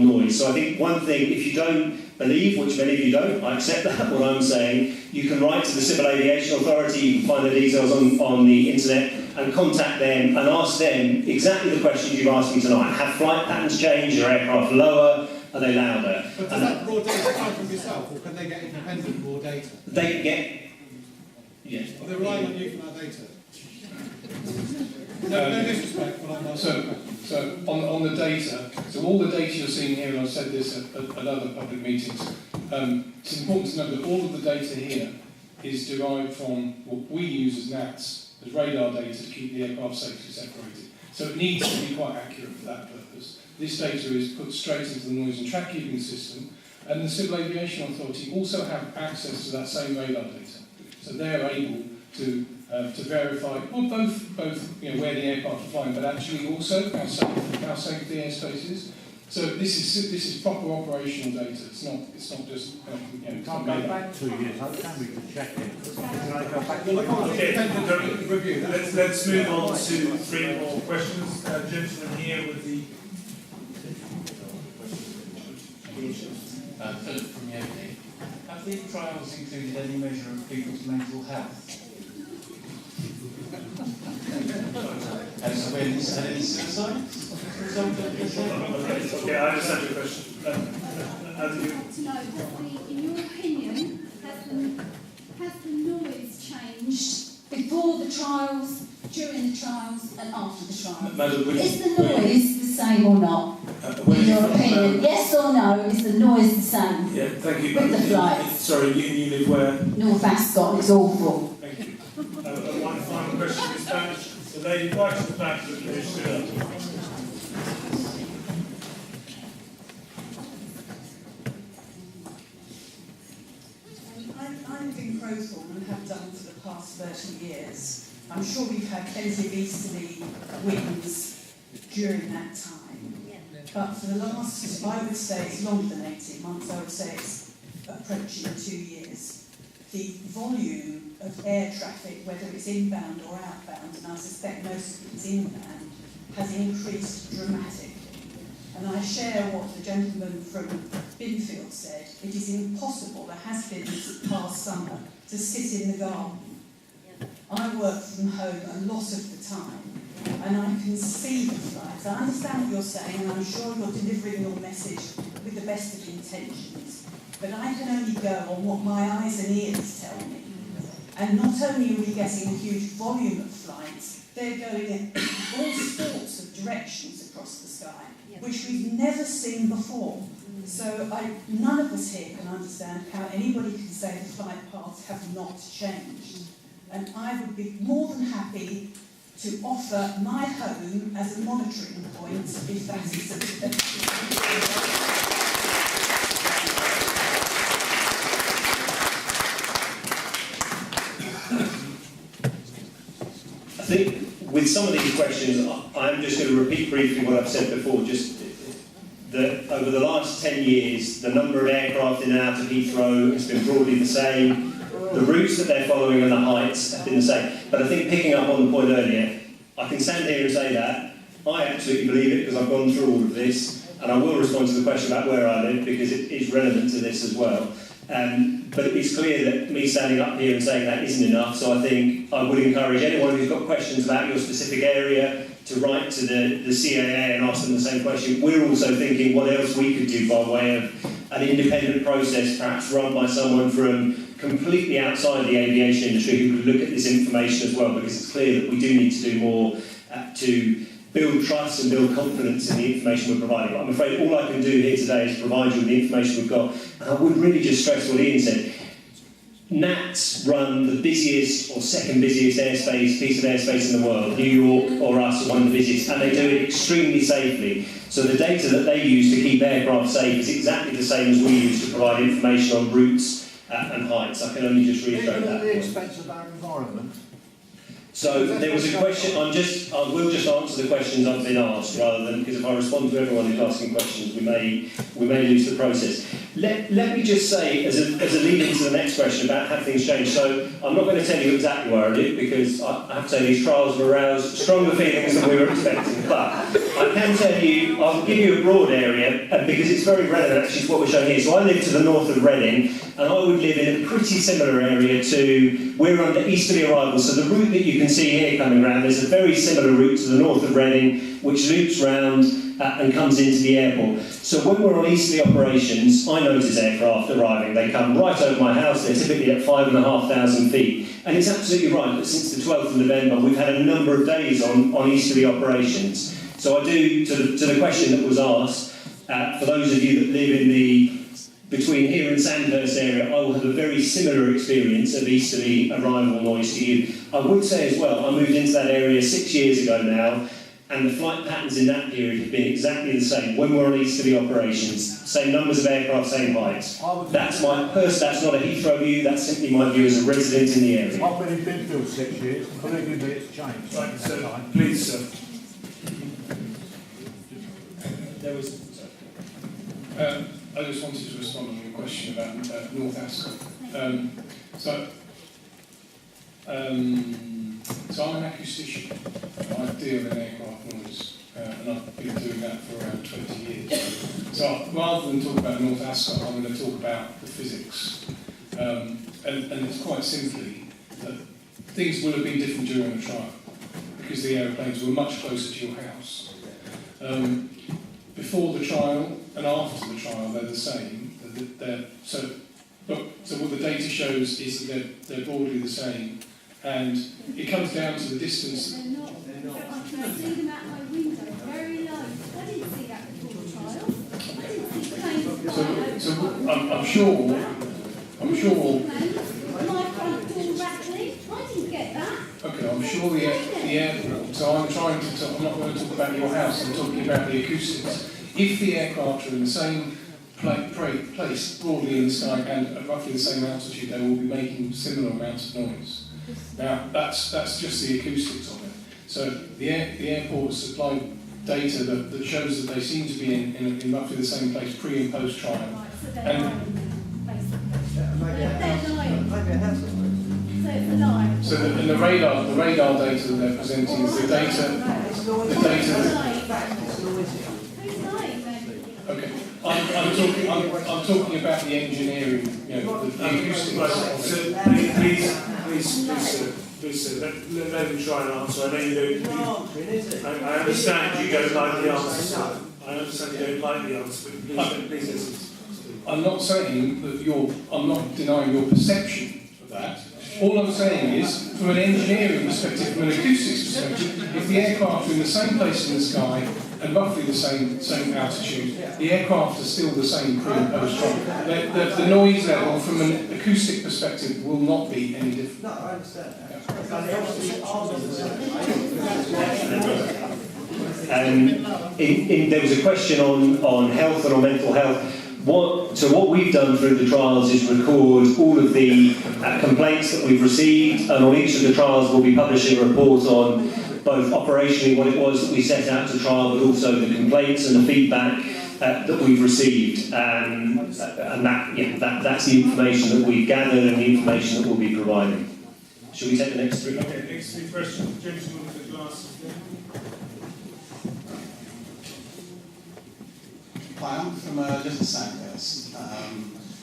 on noise. So I think one thing, if you don't believe, which many of you don't, I accept that, what I'm saying, you can write to the Civil Aviation Authority, you can find the details on the internet, and contact them and ask them exactly the questions you've asked me tonight. Have flight patterns changed? Are aircraft lower? Are they louder? But does that raw data come from yourself, or can they get independent raw data? They can get... Yes. Are they relying on you for that data? No disrespect, but I'm not. So on the data, so all the data you're seeing here, and I've said this at other public meetings, it's important to know that all of the data here is derived from what we use as NATS, as radar data to keep the aircraft safely separated. So it needs to be quite accurate for that purpose. This data is put straight into the noise and track keeping system, and the Civil Aviation Authority also have access to that same radar data. So they're able to verify, well, both where the aircraft are flying, but actually also how safe the airspace is. So this is proper operational data. It's not just Can't go back 2 years. How can we check it? Can I go back? Okay, review. Let's move on to 3 more questions. Gentleman here with the... Phillip from the MP. Have the trials included any measure of people's mental health? Has there been any suicides? Okay, I understand your question. I'd like to know, in your opinion, has the noise changed before the trials, during the trials, and after the trials? Madam, is the noise the same or not? In your opinion, yes or no, is the noise the same? Yeah, thank you. With the flights? Sorry, you live where? North Ascot, it's awful. Thank you. One final question in Spanish. The lady right at the back of the commission. I live in Crowthorne and have done for the past 30 years. I'm sure we've had plenty of easterly winds during that time. But for the last, I would say it's longer than 18 months, I would say it's approaching 2 years. The volume of air traffic, whether it's inbound or outbound, and I suspect most of it's inbound, has increased dramatically. And I share what the gentleman from Binfield said. It is impossible, there has been this past summer, to sit in the garden. I work from home a lot of the time, and I can see the flights. I understand what you're saying, and I'm sure you're delivering your message with the best of intentions. But I can only go on what my eyes and ears tell me. And not only are we getting a huge volume of flights, they're going in all sorts of directions across the sky, which we've never seen before. So none of us here can understand how anybody can say the flight paths have not changed. And I would be more than happy to offer my home as a monitoring point if that is I think with some of these questions, I'm just going to repeat briefly what I've said before, just that over the last 10 years, the number of aircraft in and out of Heathrow has been broadly the same. The routes that they're following and the heights have been the same. But I think picking up on the point earlier, I can stand here and say that. I absolutely believe it because I've gone through all of this, and I will respond to the question about where I live because it is relevant to this as well. But it's clear that me standing up here and saying that isn't enough, so I think I would encourage anyone who's got questions about your specific area to write to the CAA and ask them the same question. We're also thinking what else we could do by way of an independent process, perhaps run by someone from completely outside the aviation industry who could look at this information as well, because it's clear that we do need to do more to build trust and build confidence in the information we're providing. But I'm afraid all I can do here today is provide you with the information we've got. And I would really just stress what Ian said. NATS run the busiest or second busiest piece of airspace in the world. New York or us are one of the busiest, and they do it extremely safely. So the data that they use to keep aircraft safe is exactly the same as we use to provide information on routes and heights. I can only just reiterate that. At the expense of our environment. So there was a question. I will just answer the questions I've been asked, rather than because if I respond to everyone who's asking questions, we may lose the process. Let me just say, as a lead into the next question about have things changed, so I'm not going to tell you exactly where I live, because I have to say these trials have aroused stronger feelings than we were expecting, but I can tell you, I'll give you a broad area, because it's very relevant actually to what we're showing here. So I live to the north of Reading, and I would live in a pretty similar area to, we're under easterly arrivals, so the route that you can see here coming around, there's a very similar route to the north of Reading, which loops round and comes into the airport. So when we're on easterly operations, I notice aircraft arriving. They come right over my house. They're typically at 5,500 feet. And it's absolutely right that since the 12th of November, we've had a number of days on easterly operations. So I do, to the question that was asked, for those of you that live in the between here and Sandhurst area, I will have a very similar experience of easterly arrival noise to you. I would say as well, I moved into that area 6 years ago now, and the flight patterns in that period have been exactly the same. When we're on easterly operations, same numbers of aircraft, same heights. That's not a Heathrow view, that's simply my view as a resident in the area. I've been in Binfield 6 years, believe me, it's changed. Right, sir. Please, sir. There was... I just wanted to respond on your question about North Ascot. So I'm an acoustician. I deal in aircraft noise, and I've been doing that for around 20 years. So rather than talk about North Ascot, I'm going to talk about the physics. And it's quite simply that things will have been different during the trial, because the aeroplanes were much closer to your house. Before the trial and after the trial, they're the same. So what the data shows is that they're broadly the same, and it comes down to the distance. They're not. I can see them out my window, very low. I didn't see that before the trial. I didn't see planes flying. I'm sure. My front door rattling. I didn't get that. Okay, I'm sure the airport. So I'm not going to talk about your house. I'm talking about the acoustics. If the aircraft are in the same place, broadly in the sky, and at roughly the same altitude, they will be making similar amounts of noise. Now, that's just the acoustics of it. So the airport supplied data that shows that they seem to be in roughly the same place pre and post trial. Right, so they're lying, basically. They're lying. So it's a lie. So the radar data that they're presenting is the data. Who's lying then? Okay, I'm talking about the engineering, the acoustics. Right, so please, sir, let him try and answer. I know you don't. I understand you don't like the answer, sir. I understand you don't like the answer, but please listen. I'm not saying that I'm not denying your perception of that. All I'm saying is, from an engineering perspective, from an acoustics perspective, if the aircraft are in the same place in the sky and roughly the same altitude, the aircraft are still the same pre and post trial. The noise level from an acoustic perspective will not be any different. No, I understand. There was a question on health and on mental health. What we've done through the trials is record all of the complaints that we've received, and on each of the trials we'll be publishing a report on both operationally what it was that we set out to trial, but also the complaints and the feedback that we've received. And that's the information that we've gathered and the information that we'll be providing. Shall we take the next three? Okay, next three questions. Gentlemen with the glasses there. Hi, I'm from Little Sandhurst.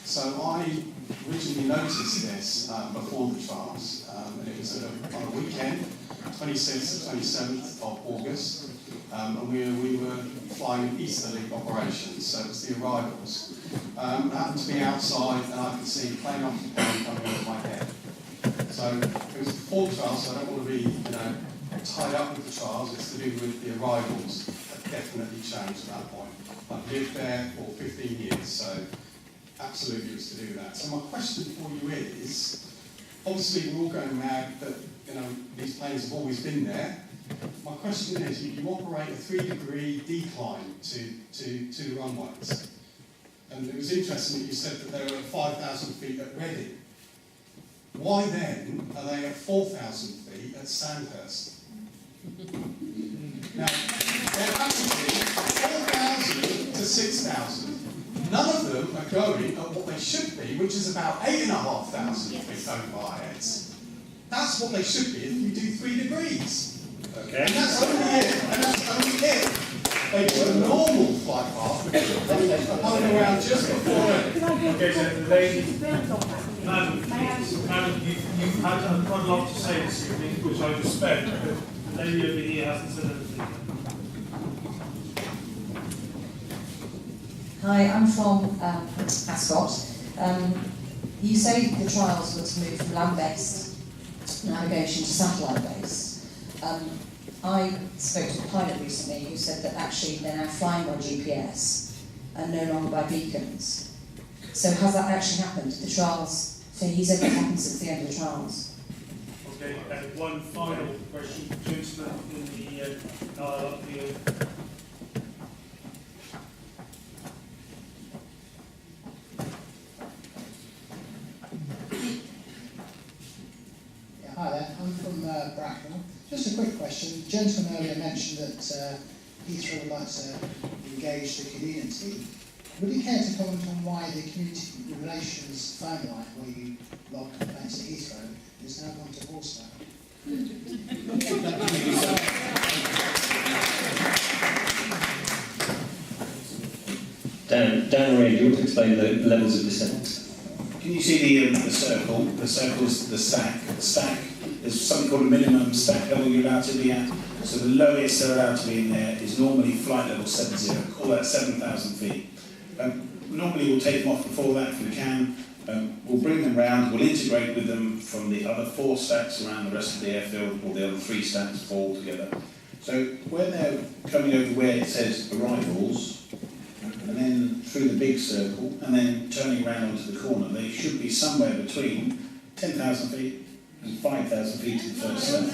So I originally noticed this before the trials, and it was on a weekend, 26th and 27th of August, and we were flying easterly operations, so it was the arrivals. I happened to be outside and I could see plane after plane coming over my head. So it was before the trials, so I don't want to be tied up with the trials. It's to do with the arrivals that definitely changed at that point. I've lived there for 15 years, so absolutely it was to do with that. So my question for you is, obviously we're all going mad that these planes have always been there. My question is, you operate a 3-degree decline to the runways. And it was interesting that you said that they were at 5,000 feet at Reading. Why then are they at 4,000 feet at Sandhurst? Now, they're actually 4,000 to 6,000. None of them are going at what they should be, which is about 8,500 feet overheads. That's what they should be if you do 3 degrees. Okay. And that's only it. And that's only it. They do a normal flight path, coming around just before it. Okay, so the lady, Madam, you've had quite a lot to say this evening, which I respect, but the lady over here hasn't said anything. Hi, I'm from Ascot. You say the trials were to move from land-based navigation to satellite-based. I spoke to a pilot recently who said that actually they're now flying by GPS and no longer by beacons. So has that actually happened? The trials, so he said that happened since the end of the trials. Okay, and one final question, gentleman in the aisle up here. Hi there, I'm from Bracknell. Just a quick question. The gentleman earlier mentioned that Heathrow would like to engage the community. Would you care to comment on why the community relations phone line, where you log complaints at Heathrow, is now gone to voicemail? Dan Ray, do you want to explain the levels of descent? Can you see the circle? The circle is the stack. The stack is something called a minimum stack level you're allowed to be at. So the lowest they're allowed to be in there is normally flight level 70, call that 7,000 feet. Normally we'll take them off before that if we can. We'll bring them round, we'll integrate with them from the other 4 stacks around the rest of the airfield, or the other 3 stacks all together. So when they're coming over where it says arrivals, and then through the big circle, and then turning around onto the corner, they should be somewhere between 10,000 feet and 5,000 feet to the first circle.